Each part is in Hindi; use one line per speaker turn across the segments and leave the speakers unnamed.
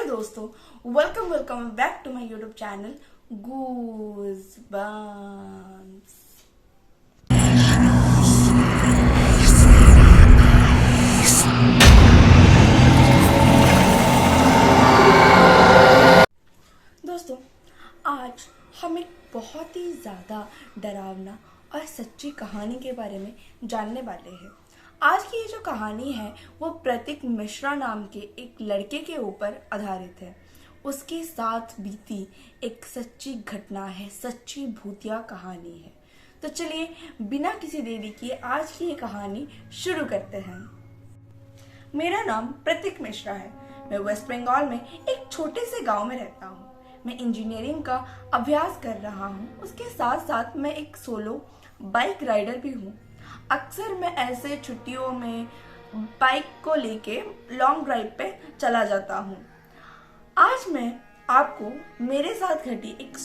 दोस्तों, welcome back to my YouTube channel goosebumps. दोस्तों, आज हम एक बहुत ही ज़्यादा डरावना और सच्ची कहानी के बारे में जानने वाले हैं। आज की ये जो कहानी है वो प्रतीक मिश्रा नाम के एक लड़के के ऊपर आधारित है। उसके साथ बीती एक सच्ची घटना है, सच्ची भूतिया कहानी है। तो चलिए बिना किसी देरी किए आज की ये कहानी शुरू करते हैं। मेरा नाम प्रतीक मिश्रा है। मैं वेस्ट बंगाल में एक छोटे से गांव में रहता हूँ। मैं इंजीनियरिंग का अभ्यास कर रहा हूँ। उसके साथ साथ मैं एक सोलो बाइक राइडर भी हूँ। अक्सर मैं ऐसे छुट्टियों में बाइक को लेके लॉन्ग ड्राइव पे चला जाता हूँ। आज मैं आपको मेरे साथ घटी एक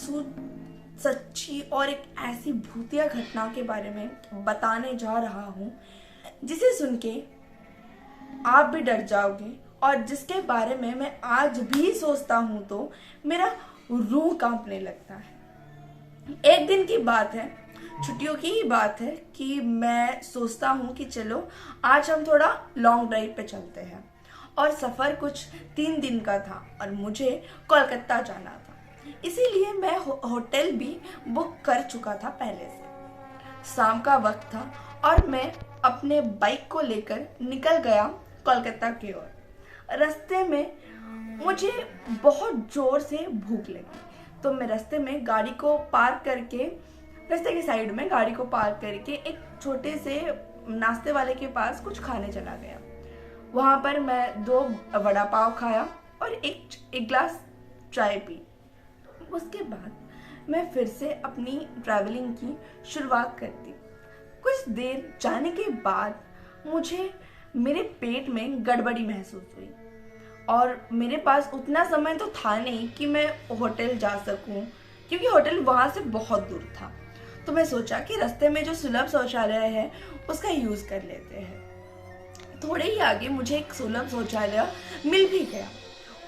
सच्ची और एक ऐसी भूतिया घटना के बारे में बताने जा रहा हूँ जिसे सुन के आप भी डर जाओगे और जिसके बारे में मैं आज भी सोचता हूँ तो मेरा रूह कांपने लगता है। एक दिन की बात है, छुट्टियों की ही बात है कि मैं सोचता हूँ कि चलो आज हम थोड़ा लॉन्ग ड्राइव पे चलते हैं। और सफ़र कुछ 3 दिन का था और मुझे कोलकाता जाना था, इसीलिए मैं होटल भी बुक कर चुका था पहले से। शाम का वक्त था और मैं अपने बाइक को लेकर निकल गया कोलकाता की ओर। रास्ते में मुझे बहुत ज़ोर से भूख लगी, तो मैं रास्ते में गाड़ी को पार्क करके रास्ते के साइड में गाड़ी को पार्क करके एक छोटे से नाश्ते वाले के पास कुछ खाने चला गया। वहाँ पर मैं 2 वड़ा पाव खाया और एक ग्लास चाय पी। उसके बाद मैं फिर से अपनी ट्रैवलिंग की शुरुआत कर दी। कुछ देर जाने के बाद मुझे मेरे पेट में गड़बड़ी महसूस हुई और मेरे पास उतना समय तो था नहीं कि मैं होटल जा सकूं, क्योंकि होटल वहाँ से बहुत दूर था। तो मैं सोचा कि रास्ते में जो सुलभ शौचालय है उसका यूज़ कर लेते हैं। थोड़े ही आगे मुझे एक सुलभ शौचालय मिल भी गया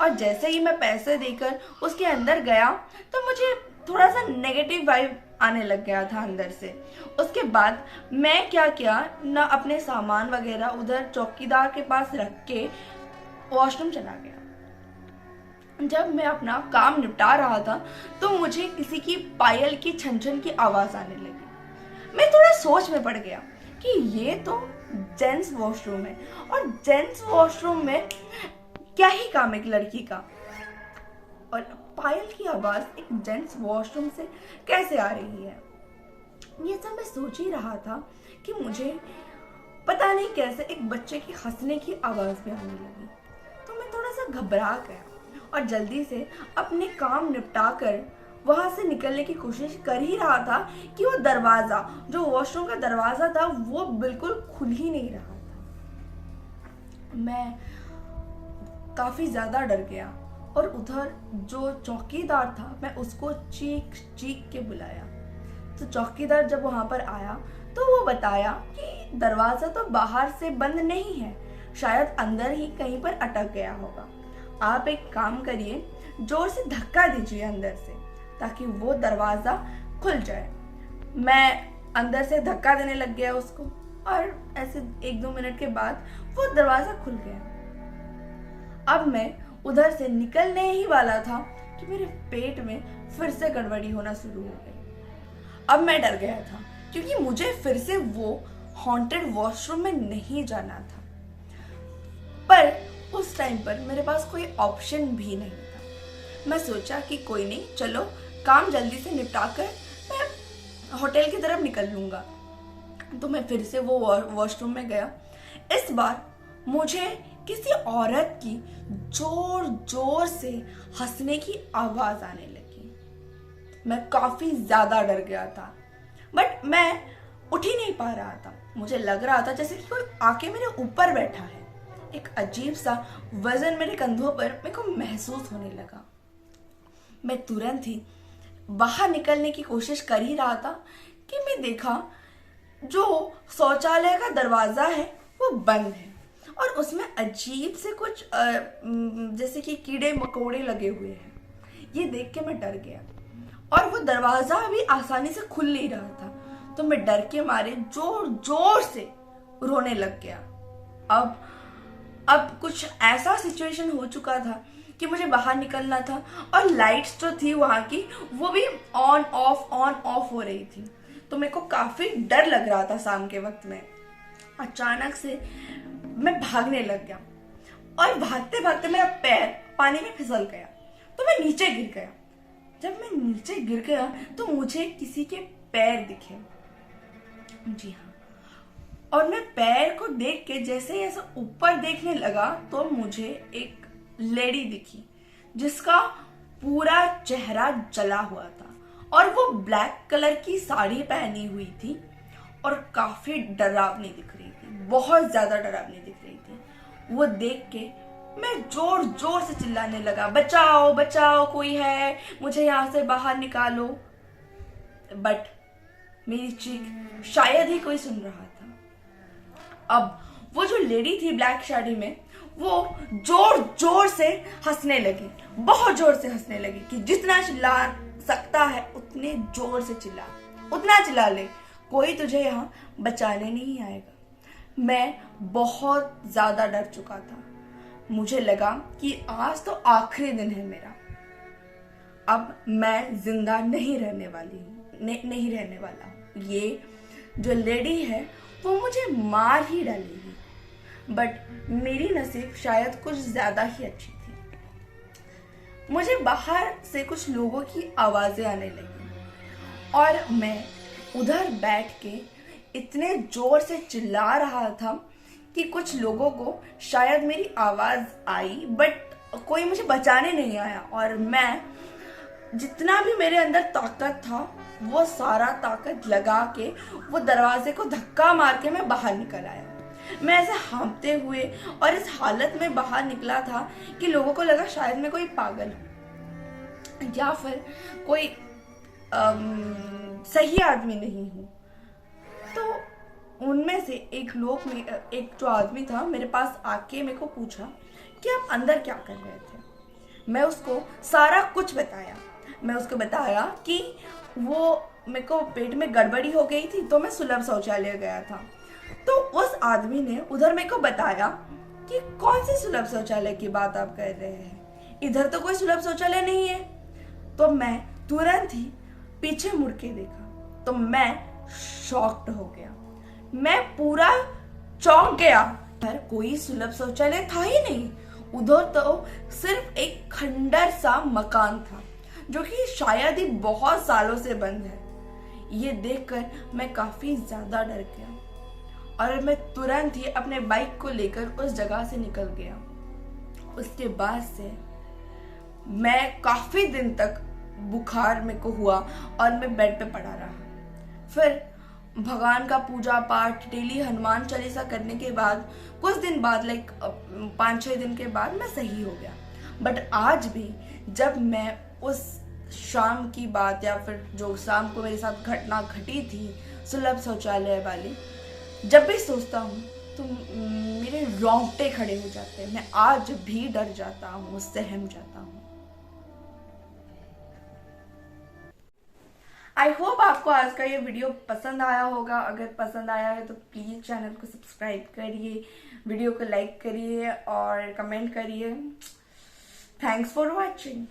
और जैसे ही मैं पैसे देकर उसके अंदर गया तो मुझे थोड़ा सा नेगेटिव वाइब आने लग गया था अंदर से। उसके बाद मैं क्या किया ना, अपने सामान वगैरह उधर चौकीदार के पास रख के वॉशरूम चला गया। जब मैं अपना काम निपटा रहा था तो मुझे किसी की पायल की छन की आवाज़ आने लगी। मैं थोड़ा सोच में पड़ गया कि ये तो जेंट्स वॉशरूम है और जेंट्स वॉशरूम में क्या ही काम एक लड़की का, और पायल की आवाज़ एक जेंट्स वॉशरूम से कैसे आ रही है। ये सब मैं सोच ही रहा था कि मुझे पता नहीं कैसे एक बच्चे की हंसने की आवाज़ भी आने लगी। तो मैं थोड़ा सा घबरा गया और जल्दी से अपने काम निपटा कर वहाँ से निकलने की कोशिश कर ही रहा था कि वो दरवाज़ा, जो वॉशरूम का दरवाज़ा था, वो बिल्कुल खुल ही नहीं रहा था। मैं काफ़ी ज़्यादा डर गया और उधर जो चौकीदार था मैं उसको चीख के बुलाया। तो चौकीदार जब वहाँ पर आया तो वो बताया कि दरवाज़ा तो बाहर से बंद नहीं है, शायद अंदर ही कहीं पर अटक गया होगा। आप एक काम करिए, जोर से धक्का दीजिए अंदर से ताकि वो दरवाज़ा खुल जाए। मैं अंदर से धक्का देने लग गया उसको और ऐसे 1-2 मिनट के बाद वो दरवाज़ा खुल गया। अब मैं उधर से निकलने ही वाला था कि मेरे पेट में फिर से गड़बड़ी होना शुरू हो गई। अब मैं डर गया था क्योंकि मुझे फिर से वो हॉन्टेड वॉशरूम में नहीं जाना था, पर उस टाइम पर मेरे पास कोई ऑप्शन भी नहीं था। मैं सोचा कि कोई नहीं, चलो काम जल्दी से निपटा कर मैं होटल की तरफ निकल लूँगा। तो मैं फिर से वो वॉशरूम में गया। इस बार मुझे किसी औरत की जोर से हंसने की आवाज़ आने लगी। मैं काफ़ी ज़्यादा डर गया था, बट मैं उठ ही नहीं पा रहा था। मुझे लग रहा था जैसे कि कोई आके मेरे ऊपर बैठा है। एक अजीब सा वजन मेरे कंधों पर मेरे को महसूस होने लगा। मैं तुरंत ही बाहर निकलने की कोशिश कर ही रहा था कि मैं देखा जो शौचालय का दरवाज़ा है वो बंद है और उसमें अजीब से कुछ जैसे कि कीड़े मकोड़े लगे हुए हैं। ये देख के मैं डर गया और वो दरवाजा भी आसानी से खुल नहीं रहा था, तो मैं डर के मारे जोर जोर से रोने लग गया। अब कुछ ऐसा सिचुएशन हो चुका था कि मुझे बाहर निकलना था और लाइट्स जो थी वहां की वो भी ऑन ऑफ हो रही थी, तो मेरे को काफी डर लग रहा था। शाम के वक्त में अचानक से मैं भागने लग गया और भागते भागते मेरा पैर पानी में फिसल गया, तो मैं नीचे गिर गया। जब मैं नीचे गिर गया तो मुझे किसी के पैर दिखे। जी हाँ, और मैं पैर को देख के जैसे ऐसा ऊपर देखने लगा तो मुझे एक लेडी दिखी जिसका पूरा चेहरा जला हुआ था और वो ब्लैक कलर की साड़ी पहनी हुई थी और काफी डरावनी दिख रही थी, बहुत ज्यादा डरावनी दिख रही थी। वो देख के मैं जोर जोर से चिल्लाने लगा, बचाओ बचाओ, कोई है, मुझे यहाँ से बाहर निकालो। बट मेरी चीख शायद ही कोई सुन रहा था। अब वो जो लेडी थी ब्लैक साड़ी में, वो जोर जोर से हंसने लगी, बहुत जोर से हंसने लगी कि जितना चिल्ला सकता है उतने जोर से चिल्ला, उतना चिल्ला ले, कोई तुझे यहाँ बचाने नहीं आएगा। मैं बहुत ज्यादा डर चुका था। मुझे लगा कि आज तो आखिरी दिन है मेरा, अब मैं जिंदा नहीं रहने वाली हूँ, नहीं रहने वाला हूँ। ये जो लेडी है वो मुझे मार ही डालेगी। बट मेरी नसीब शायद कुछ ज्यादा ही अच्छी थी। मुझे बाहर से कुछ लोगों की आवाजें आने लगी और मैं उधर बैठ के इतने जोर से चिल्ला रहा था कि कुछ लोगों को शायद मेरी आवाज आई, बट कोई मुझे बचाने नहीं आया। और मैं जितना भी मेरे अंदर ताकत था वो सारा ताकत लगा के वो दरवाजे को धक्का मार के मैं बाहर निकल आया। मैं ऐसे हाँफते हुए और इस हालत में बाहर निकला था कि लोगों को लगा शायद मैं कोई पागल हूँ या फिर कोई सही आदमी नहीं हूँ। तो उनमें से एक जो आदमी था मेरे पास आके मेरे को पूछा कि आप अंदर क्या कर रहे थे। मैं उसको सारा कुछ बताया। मैं उसको बताया कि वो मेरे को पेट में गड़बड़ी हो गई थी तो मैं सुलभ शौचालय गया था। तो उस आदमी ने उधर मेरे को बताया कि कौन सी सुलभ शौचालय की बात आप कर रहे हैं, इधर तो कोई सुलभ शौचालय नहीं है। तो मैं तुरंत ही पीछे मुड़ के देखा तो मैं शॉक्ड हो गया, मैं पूरा चौंक गया। पर कोई सुलभ शौचालय था ही नहीं, उधर तो सिर्फ एक खंडर सा मकान था जो कि शायद ही बहुत सालों से बंद है। ये देखकर मैं काफी ज्यादा डर गया और मैं तुरंत ही अपने बाइक को लेकर उस जगह से निकल गया। उसके बाद से मैं काफी दिन तक बुखार मेरे को हुआ और मैं बेड पे पड़ा रहा। फिर भगवान का पूजा पाठ डेली हनुमान चालीसा करने के बाद कुछ दिन बाद 5-6 दिन के बाद मैं सही हो गया। बट आज भी जब मैं उस शाम की बात या फिर जो शाम को मेरे साथ घटना घटी थी सुलभ शौचालय वाली, जब भी सोचता हूँ तो मेरे रोंगटे खड़े हो जाते हैं। मैं आज भी डर जाता हूँ, सहम जाता हूँ। आई होप आपको आज का ये वीडियो पसंद आया होगा। अगर पसंद आया है तो प्लीज़ चैनल को सब्सक्राइब करिए, वीडियो को लाइक करिए और कमेंट करिए। Thanks for watching.